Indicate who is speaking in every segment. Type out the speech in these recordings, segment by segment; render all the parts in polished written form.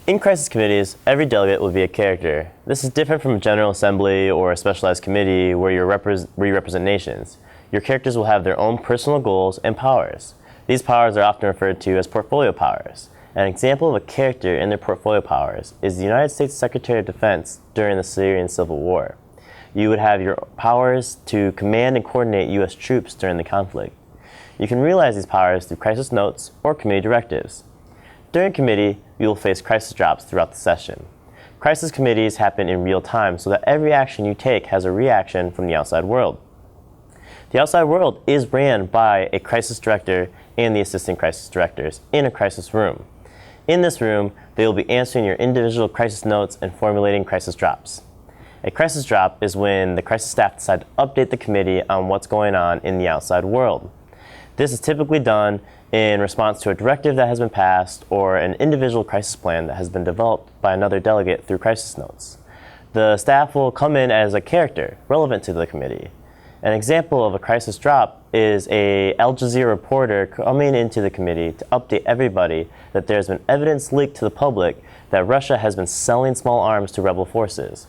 Speaker 1: In crisis committees, every delegate will be a character. This is different from a General Assembly or a specialized committee where you represent nations. Your characters will have their own personal goals and powers. These powers are often referred to as portfolio powers. An example of a character in their portfolio powers is the United States Secretary of Defense during the Syrian Civil War. You would have your powers to command and coordinate U.S. troops during the conflict. You can realize these powers through crisis notes or committee directives. During committee, you will face crisis drops throughout the session. Crisis committees happen in real time so that every action you take has a reaction from the outside world. The outside world is ran by a crisis director and the assistant crisis directors in a crisis room. In this room, they will be answering your individual crisis notes and formulating crisis drops. A crisis drop is when the crisis staff decide to update the committee on what's going on in the outside world. This is typically done in response to a directive that has been passed or an individual crisis plan that has been developed by another delegate through crisis notes. The staff will come in as a character relevant to the committee. An example of a crisis drop is a Al Jazeera reporter coming into the committee to update everybody that there's been evidence leaked to the public that Russia has been selling small arms to rebel forces.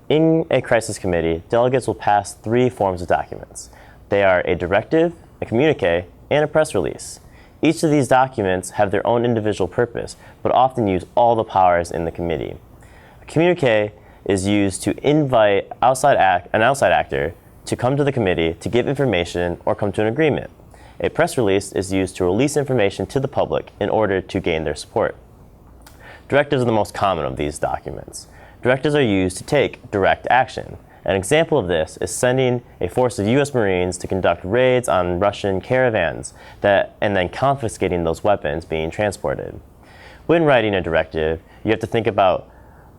Speaker 1: In a crisis committee, delegates will pass 3 forms of documents. They are a directive, a communique, and a press release. Each of these documents have their own individual purpose, but often use all the powers in the committee. A communique is used to invite an outside actor to come to the committee to give information or come to an agreement. A press release is used to release information to the public in order to gain their support. Directives are the most common of these documents. Directives are used to take direct action. An example of this is sending a force of U.S. Marines to conduct raids on Russian caravans and then confiscating those weapons being transported. When writing a directive, you have to think about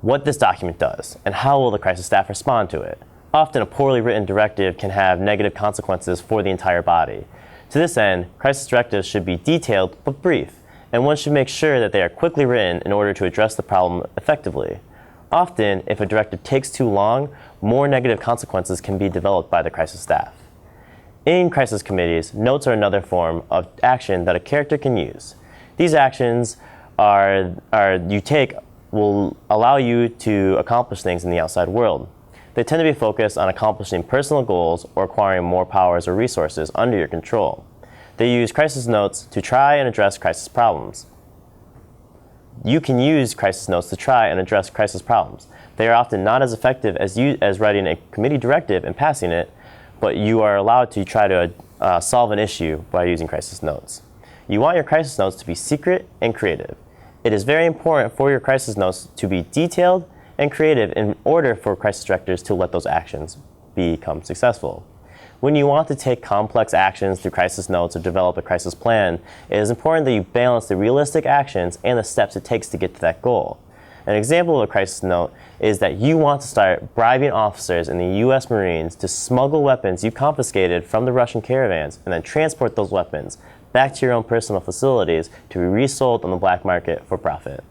Speaker 1: what this document does and how will the crisis staff respond to it. Often a poorly written directive can have negative consequences for the entire body. To this end, crisis directives should be detailed but brief, and one should make sure that they are quickly written in order to address the problem effectively. Often, if a directive takes too long, more negative consequences can be developed by the crisis staff. In crisis committees, notes are another form of action that a character can use. These actions will allow you to accomplish things in the outside world. They tend to be focused on accomplishing personal goals or acquiring more powers or resources under your control. They use crisis notes to try and address crisis problems. You can use crisis notes to try and address crisis problems. They are often not as effective as writing a committee directive and passing it, but you are allowed to try to solve an issue by using crisis notes. You want your crisis notes to be secret and creative. It is very important for your crisis notes to be detailed and creative in order for crisis directors to let those actions become successful. When you want to take complex actions through crisis notes or develop a crisis plan, it is important that you balance the realistic actions and the steps it takes to get to that goal. An example of a crisis note is that you want to start bribing officers in the U.S. Marines to smuggle weapons you confiscated from the Russian caravans and then transport those weapons back to your own personal facilities to be resold on the black market for profit.